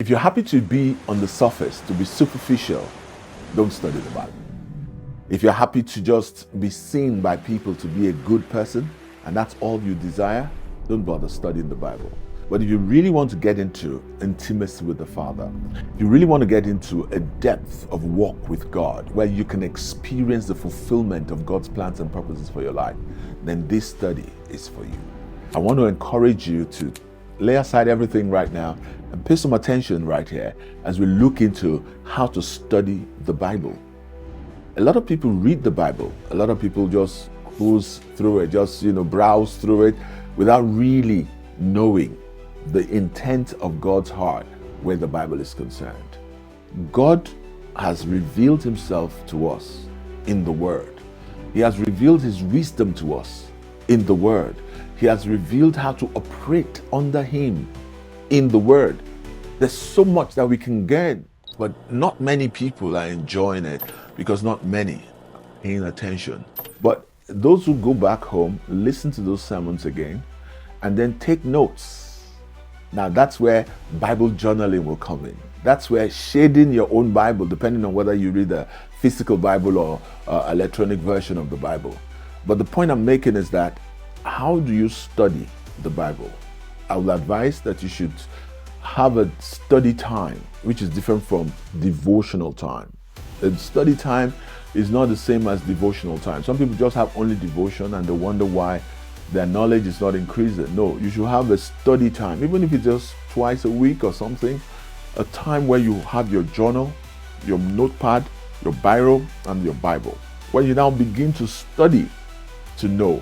If you're happy to be on the surface, to be superficial, don't study the Bible. If you're happy to just be seen by people to be a good person, and that's all you desire, don't bother studying the Bible. But if you really want to get into intimacy with the Father, if you really want to get into a depth of walk with God, where you can experience the fulfillment of God's plans and purposes for your life, then this study is for you. I want to encourage you to lay aside everything right now and pay some attention right here as we look into how to study the Bible. A lot of people read the Bible. A lot of people just cruise through it, just browse through it without really knowing the intent of God's heart where the Bible is concerned. God has revealed himself to us in the Word. He has revealed his wisdom to us in the Word. He has revealed how to operate under him in the Word. There's so much that we can get, but not many people are enjoying it because not many are paying attention. But those who go back home, listen to those sermons again, and then take notes. Now that's where Bible journaling will come in. That's where shading your own Bible, depending on whether you read a physical Bible or electronic version of the Bible. But the point I'm making is that how do you study the Bible? I will advise that you should have a study time, which is different from devotional time. The study time is not the same as devotional time. Some people just have only devotion and they wonder why their knowledge is not increasing. No, you should have a study time, even if it's just twice a week or something, a time where you have your journal, your notepad, your biro, and your Bible, where you now begin to study to know.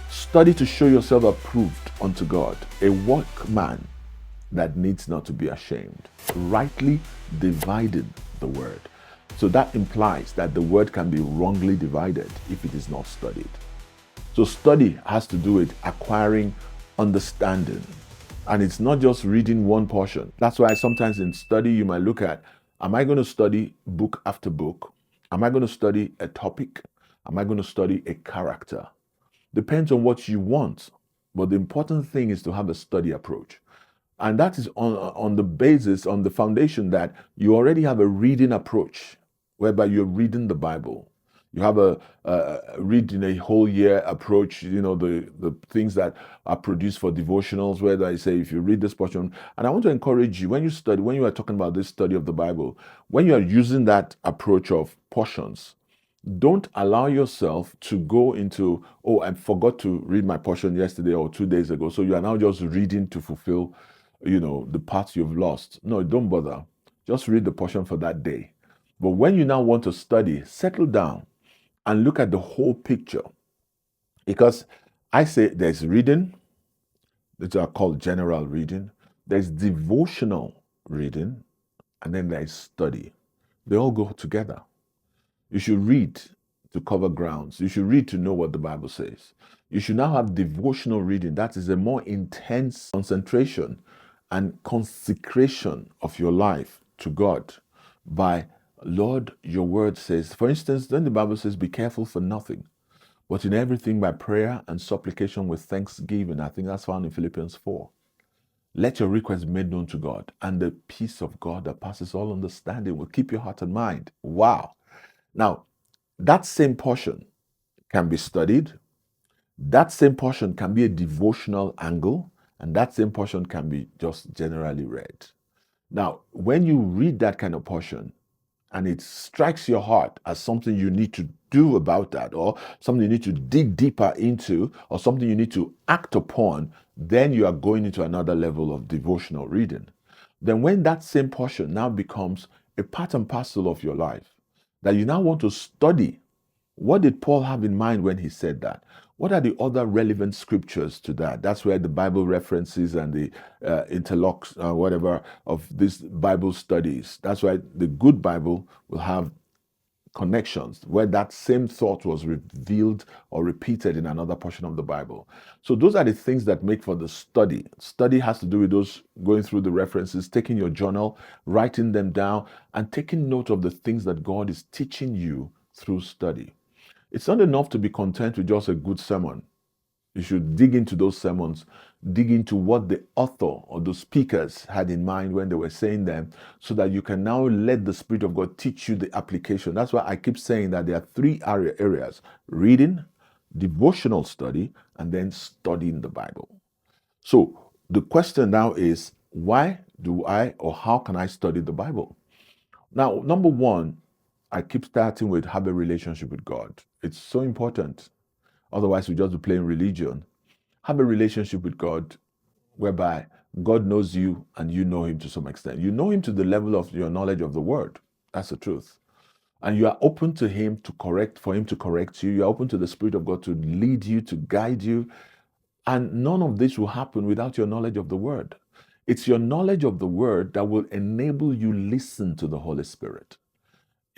Study to show yourself approved unto God, a workman that needs not to be ashamed, rightly dividing the word. So that implies that the word can be wrongly divided if it is not studied. So study has to do with acquiring understanding. And it's not just reading one portion. That's why sometimes in study you might look at, am I going to study book after book? Am I going to study a topic? Am I going to study a character? Depends on what you want. But the important thing is to have a study approach. And that is on the basis, on the foundation that you already have a reading approach, whereby you're reading the Bible. You have a reading a whole year approach, the things that are produced for devotionals, where I say, if you read this portion, and I want to encourage you, when you are talking about this study of the Bible, when you are using that approach of portions, don't allow yourself to go into, oh, I forgot to read my portion yesterday or 2 days ago, so you are now just reading to fulfill the parts you've lost. No, don't bother. Just read the portion for that day. But when you now want to study, settle down and look at the whole picture. Because I say there's reading, which are called general reading, there's devotional reading, and then there's study. They all go together. You should read to cover grounds. You should read to know what the Bible says. You should now have devotional reading. That is a more intense concentration and consecration of your life to God by, Lord, your word says. For instance, then the Bible says, be careful for nothing, but in everything by prayer and supplication with thanksgiving. I think that's found in Philippians 4. Let your requests be made known to God, and the peace of God that passes all understanding will keep your heart and mind. Wow. Now, that same portion can be studied. That same portion can be a devotional angle, and that same portion can be just generally read. Now, when you read that kind of portion and it strikes your heart as something you need to do about that, or something you need to dig deeper into, or something you need to act upon, then you are going into another level of devotional reading. Then when that same portion now becomes a part and parcel of your life, that you now want to study, what did Paul have in mind when he said that? What are the other relevant scriptures to that? That's where the Bible references and the interlocks, whatever, of these Bible studies. That's why the good Bible will have connections where that same thought was revealed or repeated in another portion of the Bible. So those are the things that make for the study. Study has to do with those going through the references, taking your journal, writing them down, and taking note of the things that God is teaching you through study. It's not enough to be content with just a good sermon. You should dig into those sermons, dig into what the author or the speakers had in mind when they were saying them, so that you can now let the Spirit of God teach you the application. That's why I keep saying that there are three areas: reading, devotional study, and then studying the Bible. So the question now is, why do I, or how can I study the Bible? Now, number one, I keep starting with have a relationship with God. It's so important. Otherwise, we just be playing religion. Have a relationship with God whereby God knows you and you know him to some extent. You know him to the level of your knowledge of the word. That's the truth. And you are open to him for him to correct you. You are open to the Spirit of God to lead you, to guide you. And none of this will happen without your knowledge of the word. It's your knowledge of the word that will enable you listen to the Holy Spirit.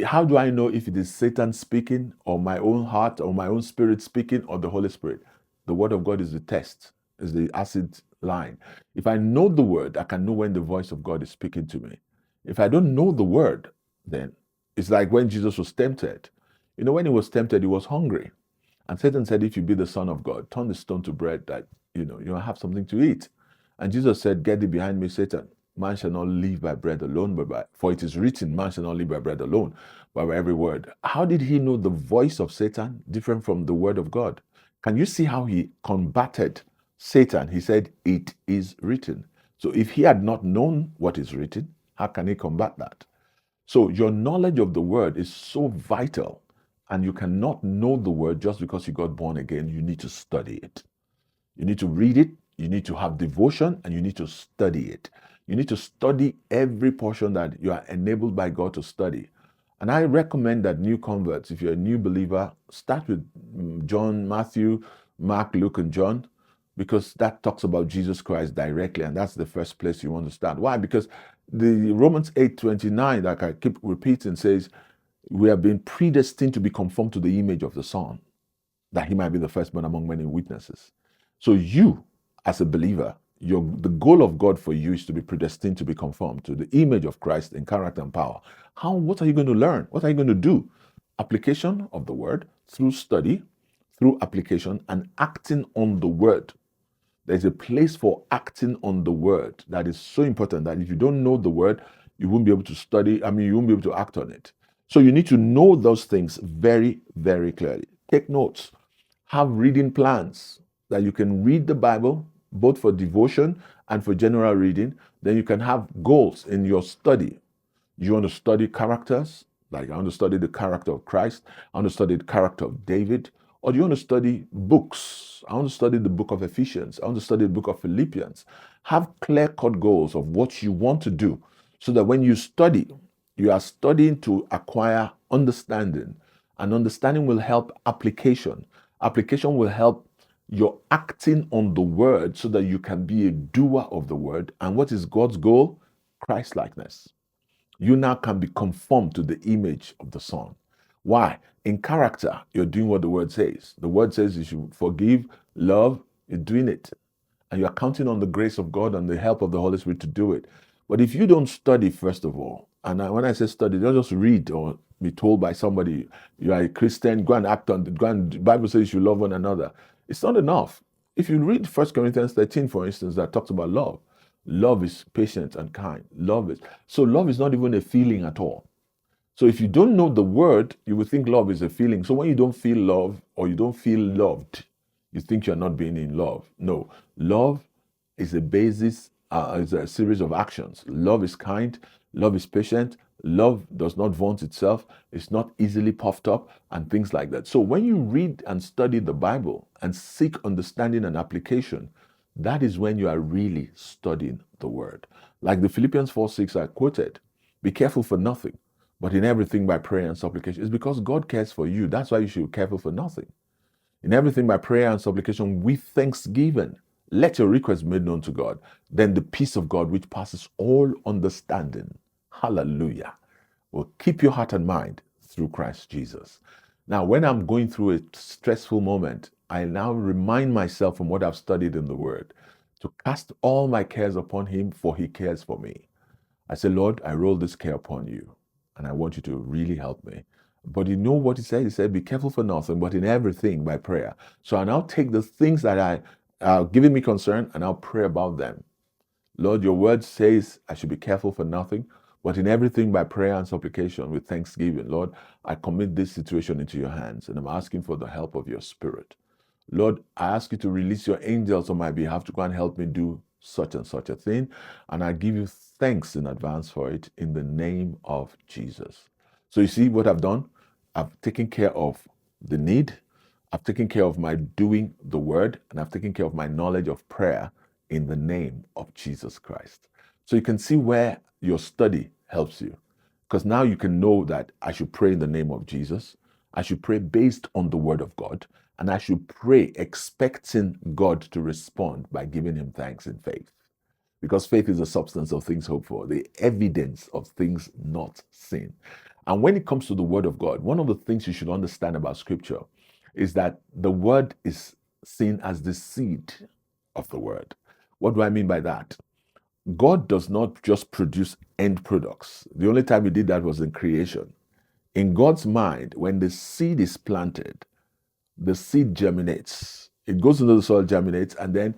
How do I know if it is Satan speaking, or my own heart, or my own spirit speaking, or the Holy Spirit? The word of God is the test, is the acid line. If I know the word, I can know when the voice of God is speaking to me. If I don't know the word, then it's like when Jesus was tempted. You know, when he was tempted, he was hungry. And Satan said, if you be the Son of God, turn the stone to bread, that you'll have something to eat. And Jesus said, get thee behind me, Satan. Man shall not live by bread alone, for it is written, man shall not live by bread alone, but by every word. How did he know the voice of Satan different from the word of God? Can you see how he combated Satan? He said, it is written. So if he had not known what is written, how can he combat that? So your knowledge of the word is so vital, and you cannot know the word just because you got born again. You need to study it. You need to read it, you need to have devotion, and you need to study it. You need to study every portion that you are enabled by God to study. And I recommend that new converts, if you're a new believer, start with John, Matthew, Mark, Luke, and John, because that talks about Jesus Christ directly, and that's the first place you want to start. Why? Because the Romans 8:29, like I keep repeating, says, we have been predestined to be conformed to the image of the Son, that he might be the firstborn among many witnesses. So you, as a believer, the goal of God for you is to be predestined to be conformed to the image of Christ in character and power. What are you going to learn? What are you going to do? Application of the word through study, through application, and acting on the word. There's a place for acting on the word that is so important, that if you don't know the word, you won't be able to study. You won't be able to act on it. So you need to know those things very, very clearly. Take notes. Have reading plans that you can read the Bible, both for devotion and for general reading. Then you can have goals in your study. You want to study characters, like I want to study the character of Christ, I want to study the character of David, or do you want to study books? I want to study the book of Ephesians, I want to study the book of Philippians. Have clear-cut goals of what you want to do, so that when you study, you are studying to acquire understanding, and understanding will help application. Application will help your acting on the word, so that you can be a doer of the word. And what is God's goal? Christ-likeness. You now can be conformed to the image of the Son. Why? In character, you're doing what the word says. The word says you should forgive, love, you're doing it. And you're counting on the grace of God and the help of the Holy Spirit to do it. But if you don't study, first of all, and when I say study, don't just read or be told by somebody, you are a Christian, go and act on the Bible says you should love one another. It's not enough. If you read 1 Corinthians 13, for instance, that talks about love. Love is patient and kind. Love is not even a feeling at all. So if you don't know the word, you would think love is a feeling. So when you don't feel love, or you don't feel loved, you think you're not being in love. No, love is a basis, is a series of actions. Love is kind, love is patient, love does not vaunt itself, it's not easily puffed up, and things like that. So when you read and study the Bible and seek understanding and application, that is when you are really studying the word. Like the Philippians 4:6 I quoted, be careful for nothing, but in everything by prayer and supplication. It's because God cares for you. That's why you should be careful for nothing. In everything by prayer and supplication with thanksgiving, let your requests be made known to God. Then the peace of God, which passes all understanding, hallelujah, will keep your heart and mind through Christ Jesus. Now, when I'm going through a stressful moment, I now remind myself from what I've studied in the Word to cast all my cares upon Him, for He cares for me. I say, Lord, I roll this care upon you, and I want you to really help me. But you know what he said? He said, be careful for nothing, but in everything by prayer. So I now take the things that are giving me concern and I'll pray about them. Lord, your word says I should be careful for nothing, but in everything by prayer and supplication with thanksgiving. Lord, I commit this situation into your hands and I'm asking for the help of your spirit. Lord, I ask you to release your angels on my behalf to go and help me do such and such a thing. And I give you thanks in advance for it in the name of Jesus. So you see what I've done? I've taken care of the need. I've taken care of my doing the word, and I've taken care of my knowledge of prayer in the name of Jesus Christ. So you can see where your study helps you. Because now you can know that I should pray in the name of Jesus. I should pray based on the word of God. And I should pray expecting God to respond by giving him thanks in faith. Because faith is the substance of things hoped for, the evidence of things not seen. And when it comes to the word of God, one of the things you should understand about scripture is that the word is seen as the seed of the word. What do I mean by that? God does not just produce end products. The only time he did that was in creation. In God's mind, when the seed is planted, the seed germinates. It goes into the soil, germinates, and then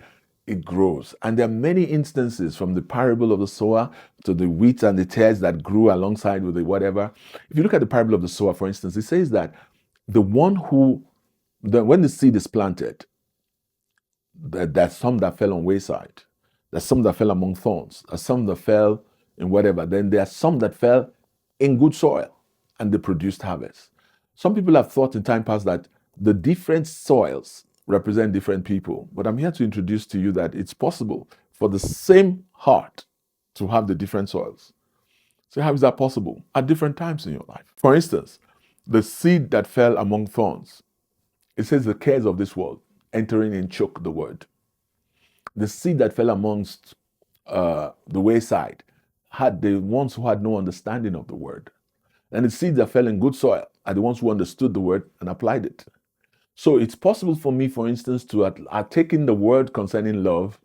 it grows. And there are many instances from the parable of the sower to the wheat and the tares that grew alongside with the whatever. If you look at the parable of the sower, for instance, it says that when the seed is planted, there's some that fell on wayside. There's some that fell among thorns. There's some that fell in whatever. Then there are some that fell in good soil and they produced harvest. Some people have thought in time past that the different soils represent different people. But I'm here to introduce to you that it's possible for the same heart to have the different soils. So how is that possible? At different times in your life. For instance, the seed that fell among thorns, it says the cares of this world entering and choke the word. The seed that fell amongst the wayside had the ones who had no understanding of the word. And the seeds that fell in good soil are the ones who understood the word and applied it. So it's possible for me, for instance, to have taken the word concerning love,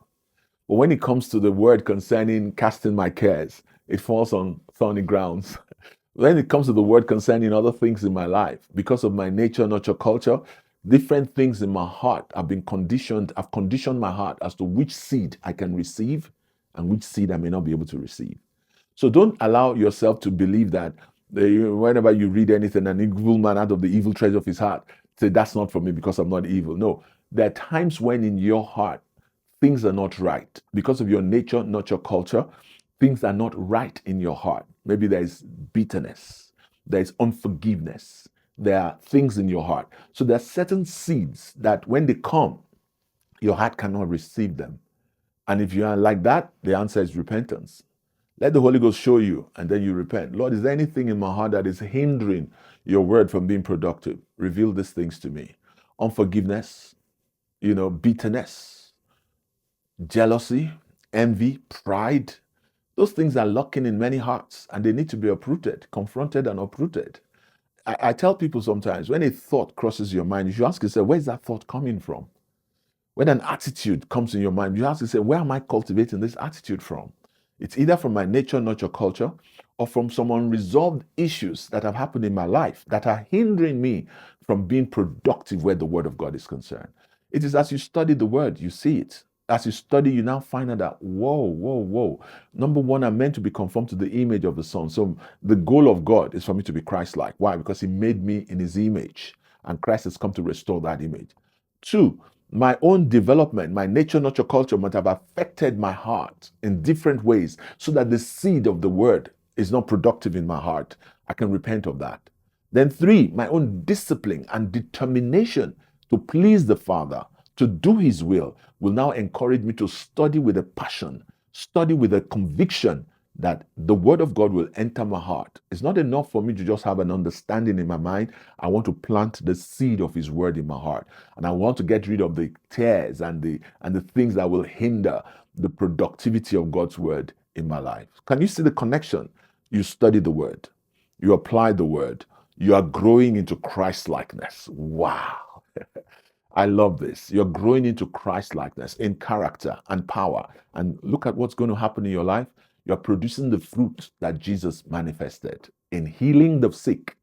but when it comes to the word concerning casting my cares, it falls on thorny grounds. When it comes to the word concerning other things in my life, because of my nature, nurture, culture, different things in my heart have been conditioned. I've conditioned my heart as to which seed I can receive and which seed I may not be able to receive. So don't allow yourself to believe that whenever you read anything, an evil man out of the evil treasure of his heart, say, that's not for me because I'm not evil. No, there are times when in your heart, things are not right. Because of your nature, not your culture, things are not right in your heart. Maybe there is bitterness, there is unforgiveness, there are things in your heart. So there are certain seeds that when they come, your heart cannot receive them. And if you are like that, the answer is repentance. Let the Holy Ghost show you, and then you repent. Lord, is there anything in my heart that is hindering your word from being productive? Reveal these things to me. Unforgiveness, bitterness, jealousy, envy, pride. Those things are lurking in many hearts, and they need to be uprooted, confronted and uprooted. I tell people sometimes, when a thought crosses your mind, you should ask yourself, where's that thought coming from? When an attitude comes in your mind, you have to say, where am I cultivating this attitude from? It's either from my nature, nurture, culture, or from some unresolved issues that have happened in my life that are hindering me from being productive where the word of God is concerned. It is as you study the word, you see it. As you study, you now find out that, whoa, whoa, whoa. Number one, I'm meant to be conformed to the image of the Son. So the goal of God is for me to be Christ-like. Why? Because he made me in his image, and Christ has come to restore that image. Two, my own development, my nature, nurture, culture might have affected my heart in different ways so that the seed of the word is not productive in my heart. I can repent of that. Then three, my own discipline and determination to please the Father, to do his will now encourage me to study with a passion, study with a conviction that the word of God will enter my heart. It's not enough for me to just have an understanding in my mind. I want to plant the seed of his word in my heart. And I want to get rid of the tears and the things that will hinder the productivity of God's word in my life. Can you see the connection? You study the word, you apply the word, you are growing into Christ-likeness. Wow. I love this. You're growing into Christ-likeness in character and power. And look at what's going to happen in your life. You're producing the fruit that Jesus manifested in healing the sick,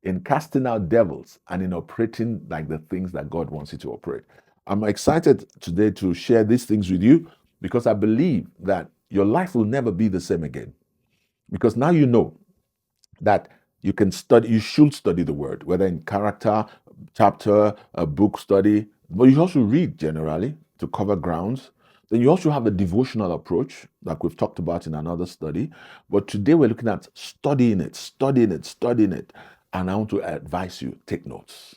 in casting out devils, and in operating like the things that God wants you to operate. I'm excited today to share these things with you because I believe that your life will never be the same again. Because now you know that you can study, you should study the word, whether in character, chapter, a book study, but you also read generally to cover grounds. Then you also have a devotional approach, like we've talked about in another study. But today we're looking at studying it, studying it, studying it. And I want to advise you, take notes.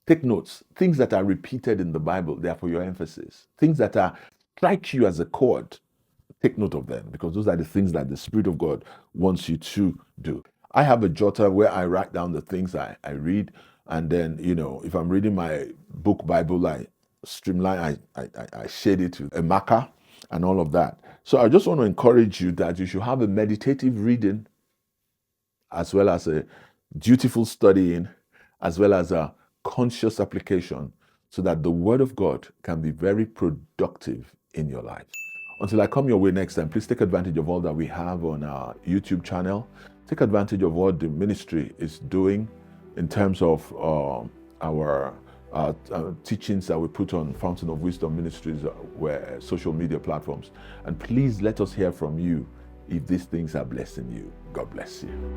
Take notes. Things that are repeated in the Bible, they are for your emphasis. Things that are strike you as a chord, take note of them, because those are the things that the Spirit of God wants you to do. I have a jotter where I write down the things I read, and then, if I'm reading my book Bible, I streamline, I shade it with a marker and all of that. So I just want to encourage you that you should have a meditative reading as well as a dutiful studying, as well as a conscious application, so that the Word of God can be very productive in your life. Until I come your way next time, please take advantage of all that we have on our YouTube channel. Take advantage of what the ministry is doing in terms of our teachings that we put on Fountain of Wisdom Ministries, where social media platforms. And please let us hear from you if these things are blessing you. God bless you.